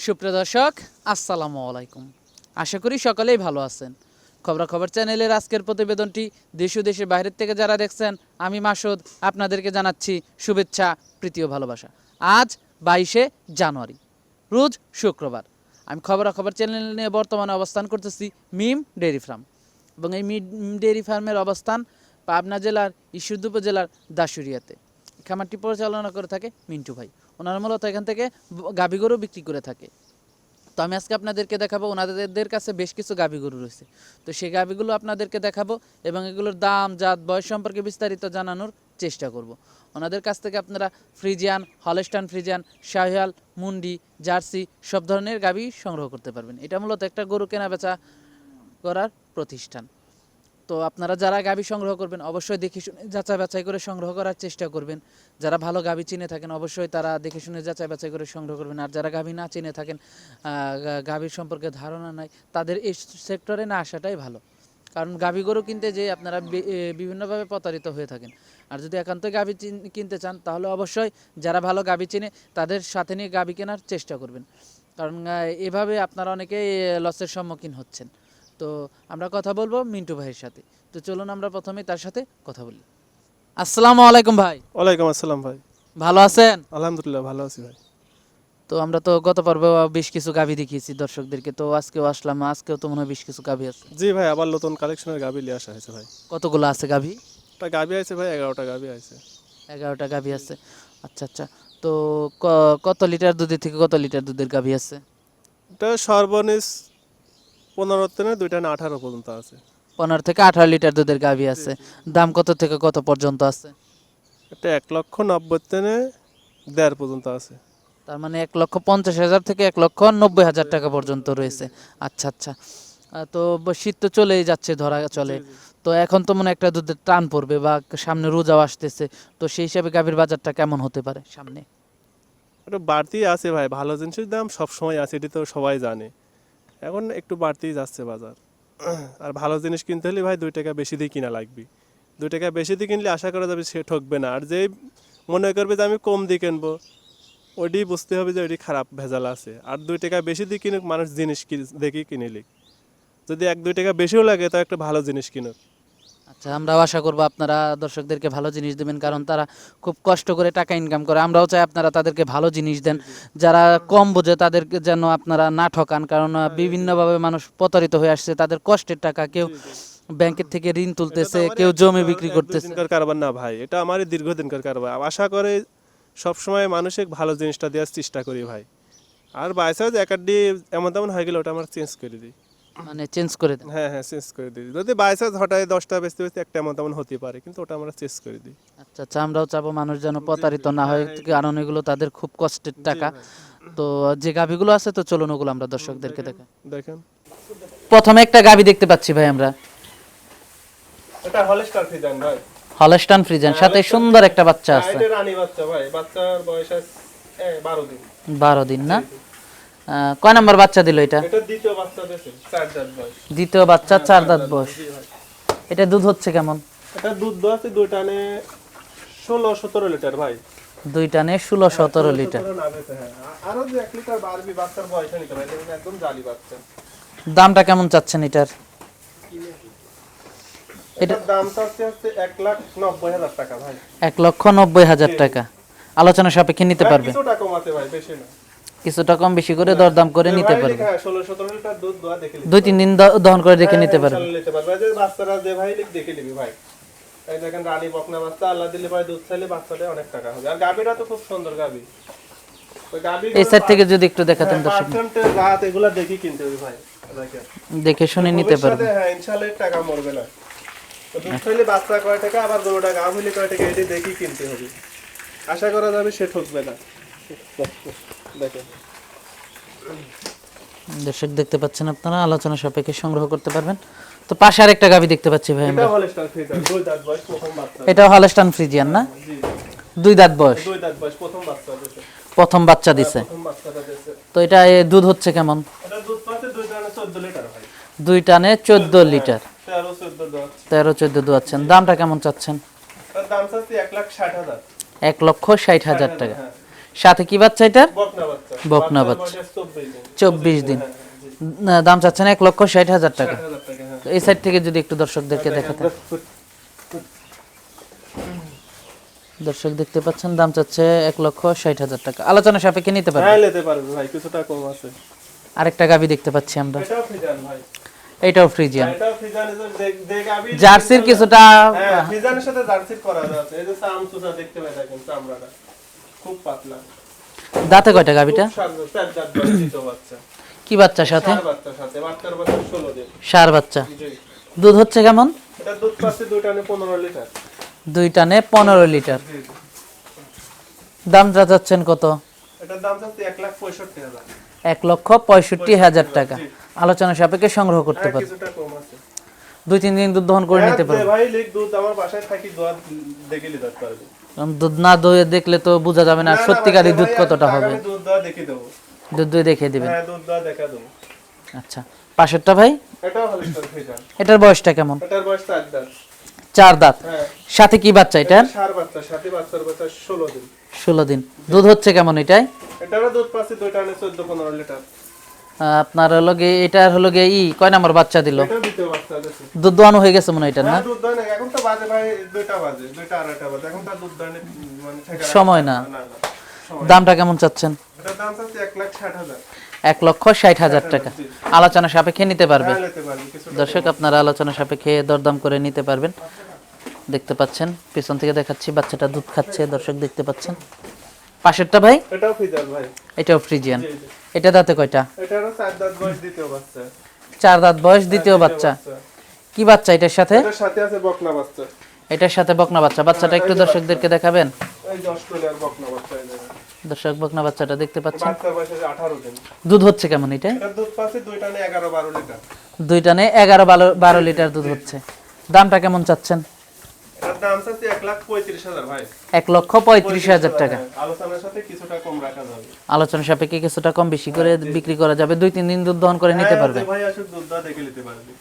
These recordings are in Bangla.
সুপ্রিয় দর্শক, আসসালামু আলাইকুম। আশা করি সকলেই ভালো আছেন। খবরাখবর চ্যানেলের আজকের প্রতিবেদনটি দেশ ও দেশের বাইরের থেকে যারা দেখছেন, আমি মাসুদ আপনাদেরকে জানাচ্ছি শুভেচ্ছা, প্রীতি ও ভালোবাসা। আজ 22শে জানুয়ারি, রোজ শুক্রবার। আমি খবরাখবর চ্যানেল নিয়ে বর্তমানে অবস্থান করতেছি মিম ডেয়ারি ফার্ম, এবং এই মিম ডেয়ারি ফার্মের অবস্থান পাবনা জেলার ঈশ্বরদী উপজেলার দাসুরিয়াতে। খামারটি পরিচালনা করে থাকে মিন্টু ভাই। ওনারা মূলত এখান থেকে গাভী গরু বিক্রি করে থাকে। তো আমি আজকে আপনাদেরকে দেখাবো, ওনাদের কাছে বেশ কিছু গাভী গরু রয়েছে। তো সেই গাভীগুলো আপনাদেরকে দেখাবো এবং এগুলোর দাম, জাত, বয়স সম্পর্কে বিস্তারিত জানানোর চেষ্টা করব। ওনাদের কাছ থেকে আপনারা ফ্রিজিয়ান, হলস্টাইন ফ্রিজিয়ান, শাহিওয়াল, মুন্ডি, জার্সি সব ধরনের গাভী সংগ্রহ করতে পারবেন। এটা মূলত একটা গরু কেনা বেচা করার প্রতিষ্ঠান। তো আপনারা যারা গাভী সংগ্রহ করবেন অবশ্যই দেখে শুনে যাচাই বাছাই করে সংগ্রহ করার চেষ্টা করবেন। যারা ভালো গাভী চিনে থাকেন অবশ্যই তারা দেখে শুনে যাচাই বাছাই করে সংগ্রহ করবেন। আর যারা গাভী না চিনে থাকেন, গাভীর সম্পর্কে ধারণা নাই, তাদের এই সেক্টরে না আসাটাই ভালো। কারণ গাভী গরু কিনতে যেয়ে আপনারা বিভিন্নভাবে প্রতারিত হয়ে থাকেন। আর যদি একান্ত গাভী কিনতে চান তাহলে অবশ্যই যারা ভালো গাভী চিনে তাদের সাথে নিয়ে গাভী কেনার চেষ্টা করবেন। কারণ এভাবে আপনারা অনেকেই লসের সম্মুখীন হচ্ছেন। তো আমরা কথা বলবো মিন্টু ভাইয়ের সাথে। তো চলুন আমরা প্রথমে তার সাথে কথা বলি। আসসালামু আলাইকুম ভাই। ওয়ালাইকুম আসসালাম ভাই। ভালো আছেন? আলহামদুলিল্লাহ ভালো আছি ভাই। তো আমরা তো গত পর্বে বেশ কিছু গাভী দেখিয়েছি দর্শকদেরকে, তো আজকেও আসলাম। আজকেও তো মনে হয় বেশ কিছু গাভী আছে। জি ভাই, আবার নতুন কালেকশনের গাভি নিয়ে আসা হয়েছে ভাই। কতগুলো আছে গাভী? একটা গাভি আছে ভাই, 11টা গাভি আছে। 11টা গাভী আছে। আচ্ছা আচ্ছা। তো কত লিটার দুধের থেকে কত লিটার দুধের গাভী আছে? এটা সর্বনিম্ন 15 থেকে 2টা না 18 পর্যন্ত আছে। 15 থেকে 18 লিটার দুধের গাভী আছে। দাম কত থেকে কত পর্যন্ত আছে? এটা 1,90,000 থেকে 1.5 পর্যন্ত আছে। তার মানে 1,50,000 থেকে 1,90,000 টাকা পর্যন্ত রয়েছে। আচ্ছা আচ্ছা। তো শীত তো চলেই যাচ্ছে ধরা চলে। তো এখন তো মনে হয় একটা দুধের টান পড়বে বা সামনে রোজাও আসতেছে। তো সেই হিসাবে গাভীর বাজারটা কেমন হতে পারে সামনে? এটা বাড়তি আছে ভাই, ভালো জিনিসের দাম সব সময় আছে, এটি তো সবাই জানে। এখন একটু বাড়তেই যাচ্ছে বাজার। আর ভালো জিনিস কিনতে হলে ভাই 2 টাকা বেশি দিয়ে কিনা লাগবে। 2 টাকা বেশি দিয়ে কিনলে আশা করা যাবে সে ঠকবে না। আর যেই মনে করবে যে আমি কম দিয়ে কিনবো, ওইটি বুঝতে হবে যে ওইটি খারাপ ভেজাল আছে। আর 2 টাকা বেশি দিয়ে কিনুক মানুষ, জিনিস দেখি কিনিলি। যদি 1-2 টাকা বেশিও লাগে তা একটা ভালো জিনিস কিনুক। আচ্ছা, আমরাও আশা করবো আপনারা দর্শকদেরকে ভালো জিনিস দেবেন, কারণ তারা খুব কষ্ট করে টাকা ইনকাম করে। আমরাও চাই আপনারা তাদেরকে ভালো জিনিস দেন। যারা কম বোঝে তাদেরকে যেন আপনারা না ঠকান, কারণ বিভিন্নভাবে মানুষ প্রতারিত হয়ে আসছে। তাদের কষ্টের টাকা কেউ ব্যাংকের থেকে ঋণ তুলতেছে, কেউ জমি বিক্রি করতেছে। দিনকার কারবার না ভাই, এটা আমারই দীর্ঘদিনকার কারবার। আশা করে সবসময় মানুষকে ভালো জিনিসটা দেওয়ার চেষ্টা করি ভাই। আর বাইসাইজ একাডি এমন তেমন হয়ে গেলে ওটা আমরা চেঞ্জ করে দিই। মানে চেঞ্জ করে দেন? হ্যাঁ হ্যাঁ, চেঞ্জ করে দিই। যদি বাইসাইজ হঠাৎ 10টা বেচতে বেচতে একটা এমন তেমন হতে পারে, কিন্তু ওটা আমরা চেঞ্জ করে দিই। আচ্ছা আচ্ছা, আমরাও চাবো মানুষ যেন প্রতারিত না হয়, কারণ এগুলো তাদের খুব কষ্টের টাকা। তো যে গাভীগুলো আছে, তো চলুন ওগুলো আমরা দর্শকদেরকে দেখাই। দেখেন, প্রথমে একটা গাভী দেখতে পাচ্ছি ভাই আমরা, এটা হলস্টার ফ্রিজিয়ান ভাই। হলস্টাইন ফ্রিজিয়ান, সাথে সুন্দর একটা বাচ্চা আছে। এটা রানী বাচ্চা ভাই, বাচ্চার বয়স 12 দিন। 12 দিন না? কয় নাম্বার বাচ্চা দিল এটা? এটা দ্বিতীয় বাচ্চা দিয়েছে, 4 দাঁত বয়স। দ্বিতীয় বাচ্চা, 4 দাঁত বয়স। এটা দুধ হচ্ছে কেমন? এটা দুধ দোয়াছে 2 টানে 16-17 লিটার ভাই। 2 টানে 16-17 লিটার। আরো 1 লিটার বাড়বি বাচ্চার বয়স নিতে ভাই, এটা একদম জালি বাচ্চা। দামটা কেমন চাচ্ছেন এটার? এটার দাম চাচ্ছে 1,90,000 টাকা ভাই। 1,90,000 টাকা। আলোচনা সাপেক্ষে নিতে পারবে? কিছুটা কমাতে ভাই, বেশি না। কিছুটা কম বেশি করে দরদাম করে নিতে পারবে। হ্যাঁ, 16-17 লিটার দুধ দোয়া দেখে 2-3 দিন দহন করে দেখে নিতে পারবে। নিতে পারবে। যে বাচ্চারা যে ভাই লিখ দেখে নিবি ভাই। এই দেখেন রানী বকনা বাচ্চা, আল্লাহ দিলে ভাই দুধ চাইলে বাচ্চাটা অনেক টাকা হবে। আর গাবিটা তো খুব সুন্দর গাবি। ওই গাবি এই সাইড থেকে যদি একটু দেখাতেন দর্শক, পার্সেন্টের জাত এগুলা দেখি কিনতে হবে ভাই। দেখেন, দেখে শুনে নিতে পারবে। হ্যাঁ ইনশাআল্লাহ টাকা মরবে না। তো দুধ চাইলে বাচ্চা কয় টাকা, আবার গরুটা গাব হইলে কয় টাকা, এটা দেখি কিনতে হবে। আশা করা যাবে সে ঠকবে না। দেখেন দর্শক দেখতে পাচ্ছেন আপনারা, আলোচনা সাপেক্ষে সংগ্রহ করতে পারবেন। তো পাশে আরেকটা গাভী দেখতে পাচ্ছি ভাই আমরা, এটা হলস্টার ফ্রিজিয়ান, 2 দাঁত বয়স, প্রথম বাচ্চা। এটা হলস্টাইন ফ্রিজিয়ান না? জি 2 দাঁত বয়স, 2 দাঁত বয়স, প্রথম বাচ্চা দিয়েছে। প্রথম বাচ্চা দিছে। প্রথম বাচ্চাটা দিয়েছে। তো এটা দুধ হচ্ছে কেমন? এটা দুধ পাচ্ছে 2 টানে 14 লিটার ভাই। 2 টানে 14 লিটার। 13-14 দাঁত। 13-14 দুয়াচ্ছেন। দামটা কেমন চাচ্ছেন? তার দাম চাচ্ছে 1,60,000। 1,60,000 টাকা। সাথে কি বাচ্চা এটার? বকনা বাচ্চা। বকনা বাচ্চার বাচ্চা। বয়স 24 দিন। 24 দিন। হ্যাঁ, জি। দাম চাচ্ছেন 1,60,000 টাকা। 60,000 টাকা, হ্যাঁ। তো এই সাইড থেকে যদি একটু দর্শকদেরকে দেখাতেন। দর্শক দেখতে পাচ্ছেন দাম চাচ্ছে 1,60,000 টাকা। আলোচনা সাপেক্ষে নিতে পারবেন। হ্যাঁ, নিতে পারবে ভাই, কিছুটা কম আছে। আরেকটা গাবি দেখতে পাচ্ছি আমরা, এটাও ফ্রিজান ভাই। এটাও ফ্রিজিয়ান। এটাও ফ্রিজান, এই যে যে গাবি জার্সির কিছুটা হ্যাঁ, ফ্রিজানের সাথে জার্সির করা আছে। এই যে চামচুটা দেখতে পাই দেখেন, চামড়াটা খুব পাতলা। দাঁতে কয়টা গাবিটা? খুব সুন্দর, চার দাঁত বয়সী তো বাচ্চা। কি বাচ্চার সাথে? ষাঁড় বাচ্চার সাথে, বাচ্চার বয়স 16 দিন। ষাঁড় বাচ্চা। জি। দুধ হচ্ছে কেমন? এটা দুধ পাচ্ছে 2 টানে 15 লিটার। 2 টানে 15 লিটার। জি, জি। দাম চাচ্ছেন কত? এটার দাম চাচ্ছে 1,65,000। 1,65,000 টাকা। জি। আলোচনা সাপেক্ষে সংগ্রহ করতে হ্যাঁ, পারবেন। কিছুটা কম আছে। 2-3 দিন দুধ দহন করে নিতে হ্যাঁ, পারবেন। ভাই লিক দুধ আমার বাসায় থাকি, দোয়া দেখে নিতে পারবে। কারণ দুধ না দইয়ে দেখলে তো বোঝা যাবে না না, না, সত্যিকারের ভাই, দুধ কতটা আগামী হবে। দুধ দোয়া দেখিয়ে দেবো। দুধ দই দেখিয়ে দিবেন। হ্যাঁ, দুধ দোয়া দেখা দেবো। আচ্ছা, পাশেরটা ভাই, এটাও হলিস্টার ফ্রিজান। এটার বয়সটা কেমন? এটার বয়স 4 দাঁত। 4 দাঁত। হ্যাঁ, সাথে কি বাচ্চা এটার? ষাঁড় বাচ্চা, সাথে বাচ্চার বয়স 16 দিন। 16 দিন। দুধ হচ্ছে কেমন এটাই? এটারও দুধ পাচ্ছে 2 টানে 14-15 লিটার। আপনার হলো গিয়ে এটার হলো গিয়ে কয় নাম্বার বাচ্চা দিল? এটাও দ্বিতীয় বাচ্চা দিচ্ছে। দুধ দোয়ানো হয়ে গেছে মনে হয় এটার না? হ্যাঁ, দুধ দোয়া নেই, এখন তো বাজে ভাই 2টা বাজে, 2টা 2:30 বাজে। এখন তো আর দুধ দোয়া নেই, মানে ঠেকা সময় না। না, না, সময়। দামটা কেমন চাচ্ছেন? এটার দাম চাচ্ছে 1,60,000। 1,60,000 টাকা। আলোচনা সাপেক্ষে নিতে পারবে। হ্যাঁ, নিতে পারবে, কিছুটা দর্শক আপনারা আলোচনা সাপেক্ষে দরদাম করে নিতে পারবেন। দেখতে পাচ্ছেন পেছন থেকে দেখাচ্ছি বাচ্চাটা দুধ খাচ্ছে, দর্শক দেখতে পাচ্ছেন। পাশেরটা ভাই, এটাও ফ্রিজান ভাই। এটাও ফ্রিজিয়ান। জি, জি। এটা দাঁতে কয়টা? এটারও 4 দাঁত বয়স, দ্বিতীয় বাচ্চা। 4 দাঁত বয়স, দ্বিতীয় বাচ্চা। কি বাচ্চা এটার সাথে? এটার সাথে আছে বকনা বাচ্চা। এটার সাথে বকনা বাচ্চা। বাচ্চাটা একটু দর্শকদেরকে দেখাবেন। এই যে অস্ট্রেলিয়ার বকনা বাচ্চা, এই যে। দর্শক বকনা বাচ্চাটা দেখতে পাচ্ছেন। বাচ্চার বয়স আছে 18 দিন। দুধ হচ্ছে কেমন এটা? এটার দুধ পাচ্ছে 2 টানে 11-12 লিটার। 2 টানে 11-12 লিটার দুধ হচ্ছে। দামটা কেমন চাচ্ছেন? এটার দাম চাচ্ছে 1,35,000 ভাই। 1,35,000 টাকা। হ্যাঁ, আলোচনার সাথে কিছুটা কম রাখা যাবে। আলোচনা সাপেক্ষে কিছুটা কম বেশি করে বিক্রি করা যাবে। 2-3 দিন দুধ দহন করে নিতে হ্যাঁ, পারবে। যে ভাই আসুক দুধ দা দেখে নিতে পারবে।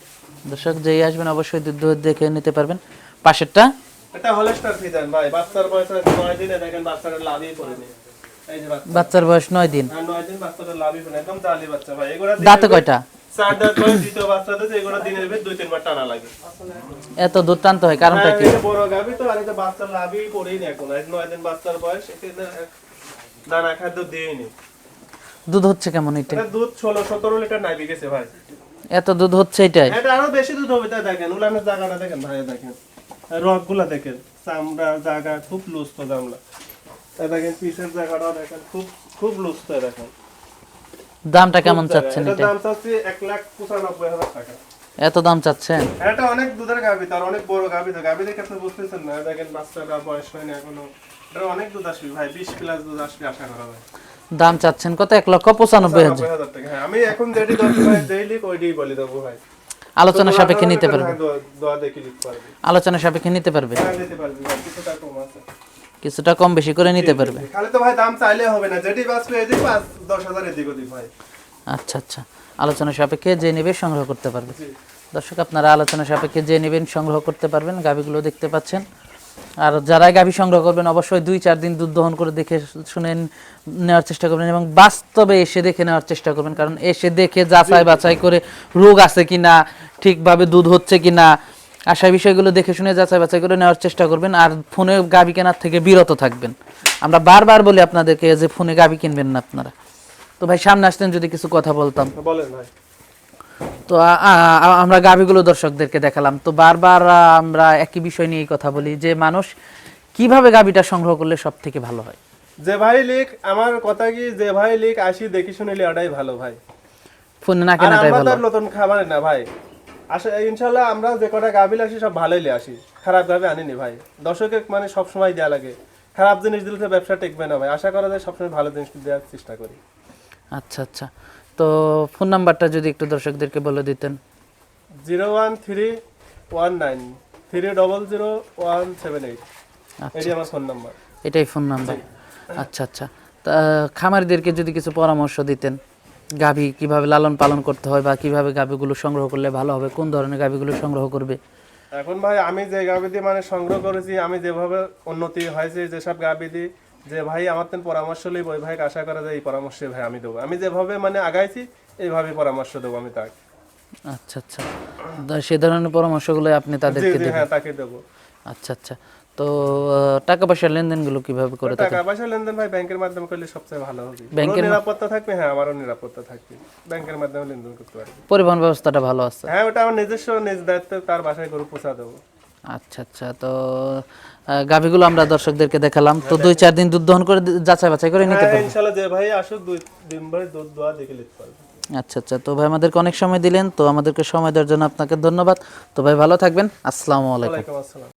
দর্শক যেই আসবেন অবশ্যই দুধ দুধ দেখে নিতে পারবেন। পাশেরটা এটা হলস্টার ফ্রিজান ভাই, বাচ্চার বয়স আছে 9 দিনে, দেখেন বাচ্চাটা লাভই করেনি। এই যে বাচ্চা। বাচ্চার বয়স 9 দিন। হ্যাঁ, 9 দিন বাচ্চাটা লাভই করে, একদম জালি বাচ্চা ভাই। এগুলা দাঁতে কয়টা? 4 দাঁত বয়স, দ্বিতীয় বাচ্চা দিতে, এগুলা দিনের ভিতর 2-3 বার টানা লাগে। এত দুধ টানতে হয় কারণটা হ্যাঁ, কি? এই যে বড় গাভী তো, আর এই যে বাচ্চার লাভই করেই না এখন। 9 দিন বাচ্চার বয়স, এখানে দানা খাদ্য দিইনি। দুধ হচ্ছে কেমন এটা? এটা দুধ 16-17 লিটার নাইবি গেছে ভাই। এত দুধ হচ্ছে এটাই? এটা আরো বেশি দুধ হবে, তাই দেখেন উলানের জায়গাটা দেখেন ভাই, দেখেন রগগুলা দেখেন, চামড়া জায়গা খুব লুজ তো জামলা। তাই দেখেন পিসের জায়গাটাও দেখেন খুব খুব লুজ তো দেখেন। দামটা কেমন চাচ্ছেন এটা এটা? দাম চাচ্ছি 1,95,000 টাকা। এত দাম চাচ্ছেন? এটা অনেক দুধের গাভী, তার অনেক বড় গাভী তো, গাভী দেখে আপনি বুঝতেছেন না, দেখেন বাচ্চাটা বয়স হয়নি এখনো। এটা অনেক দুধ আসবে ভাই, 20 প্লাস দুধ আসবে আশা করা যায়। দাম চাচ্ছেন কত? 1,95,000। 95,000 টাকা। হ্যাঁ, আমি এখন যেটি দরকার ভাই ডেইলি ওইটাই বলি দেবো ভাই। আলোচনা সাপেক্ষে নিতে পারবে। হ্যাঁ, দোয়া দেখে নিতে পারবে। আলোচনা সাপেক্ষে নিতে পারবে। হ্যাঁ, নিতে পারবে ভাই, কিছুটা কম আছে। কিছুটা কম বেশি করে নিতে পারবে। খালি তো ভাই দাম চাইলে হবে না, যেটি বাঁচবে এদিক 5-10,000 এদিক ওদিক ভাই। আচ্ছা আচ্ছা, আলোচনা সাপেক্ষে যে নেবে সংগ্রহ করতে পারবে। জি। দর্শক আপনারা আলোচনা সাপেক্ষে যে নেবেন সংগ্রহ করতে পারবেন। গাভীগুলো দেখতে পাচ্ছেন। আর যারা গাভী সংগ্রহ করবেন অবশ্যই 2-4 দিন দুধ দহন করে দেখে শুনে নেওয়ার চেষ্টা করবেন এবং বাস্তবে এসে দেখে নেওয়ার চেষ্টা করবেন। কারণ এসে দেখে যাচাই বাছাই করে রোগ আছে কিনা, ঠিকভাবে দুধ হচ্ছে কিনা, আশা বিষয়গুলো দেখে শুনে যাচাই বাছাই করে নেওয়ার চেষ্টা করবেন। আর ফোনে গাভী কেনার থেকে বিরত থাকবেন। আমরা বারবার বলি আপনাদেরকে যে ফোনে গাভী কিনবেন না আপনারা। তো ভাই সামনে আসতেন যদি কিছু কথা বলতাম। বলেন ভাই। তো আমরা গাভীগুলো দর্শকদেরকে দেখালাম, তো বারবার আমরা একই বিষয় নিয়েই কথা বলি যে মানুষ কিভাবে গাভীটা সংগ্রহ করলে সব থেকে ভালো হয়। যে ভাই লিখ, আমার কথা কি, যে ভাই লিখ আসি দেখি শুনে লিয়াটাই ভালো ভাই। ফোনে না আর কেনাটাই আমরা ভালো। তো নতুন খাবার না ভাই, আসে ইনশাআল্লাহ আমরা যে কটা গাভী আসি সব ভালোই লিয়ে আসি, খারাপ গাভী আনিনি ভাই। দর্শকের মানে সব সময় দেয়া লাগে, খারাপ জিনিস দিলে তো ব্যবসা টিকবে না ভাই। আশা করা যায় সবসময় ভালো জিনিস দেওয়ার চেষ্টা করি। আচ্ছা আচ্ছা, তো ফোন নাম্বারটা যদি একটু দর্শকদেরকে বলে দিতেন। 01319300178, আচ্ছা, এটি আমার ফোন নাম্বার। এটাই ফোন নাম্বার। আচ্ছা আচ্ছা, তা খামারিদেরকে যদি কিছু পরামর্শ দিতেন, গাভী কিভাবে লালন পালন করতে হয় বা কিভাবে গাভীগুলো সংগ্রহ করলে ভালো হবে, কোন ধরনের গাভীগুলো সংগ্রহ করবে? এখন ভাই আমি যে গাভী দিয়ে মানে সংগ্রহ করেছি, আমি যেভাবে উন্নতি হয়েছে, যেসব গাভী দিয়ে যে ভাই আমার তেন পরামর্শ লইব ওই ভাইকে আশা করা যায় এই পরামর্শে ভাই আমি দেবো, আমি যেভাবে মানে আগাইছি এইভাবে পরামর্শ দেবো আমি তাকে। আচ্ছা আচ্ছা, সে ধরনের পরামর্শগুলো আপনি জি তাদেরকে জি দেবেন। হ্যাঁ তাকে দেবো। আচ্ছা আচ্ছা, তো টাকা পয়সার লেনদেনগুলো কিভাবে করে থাকেন? টাকা পয়সা লেনদেন ভাই ব্যাংকের মাধ্যমে করলে সবচেয়ে ভালো হবে, ব্যাংকের ওরও নিরাপত্তা থাকবে, হ্যাঁ আমারও নিরাপত্তা থাকবে, ব্যাংকের মাধ্যমে লেনদেন করতে পারবে। পরিবহন ব্যবস্থাটা ভালো আছে? হ্যাঁ ওটা আমার নিজস্ব নিজ দায়িত্বে তার বাসায় গরু পৌঁছা দেবো। আচ্ছা আচ্ছা, তো গাভীগুলো আমরা দর্শকদেরকে দেখালাম, তো 2-4 দিন দুধ দহন করে যাচাই বাছাই করে নিতে হ্যাঁ পারবো। ইনশাআল্লাহ যে ভাই আসুক 2 দিন ভাই দুধ দোয়া দেখে নিতে পারবে। আচ্ছা আচ্ছা, তো ভাই আমাদেরকে অনেক সময় দিলেন, তো আমাদেরকে সময় দেওয়ার জন্য আপনাকে ধন্যবাদ। তো ভাই ভালো থাকবেন, আসসালামু আলাইকুম। ওয়ালাইকুম আসসালাম।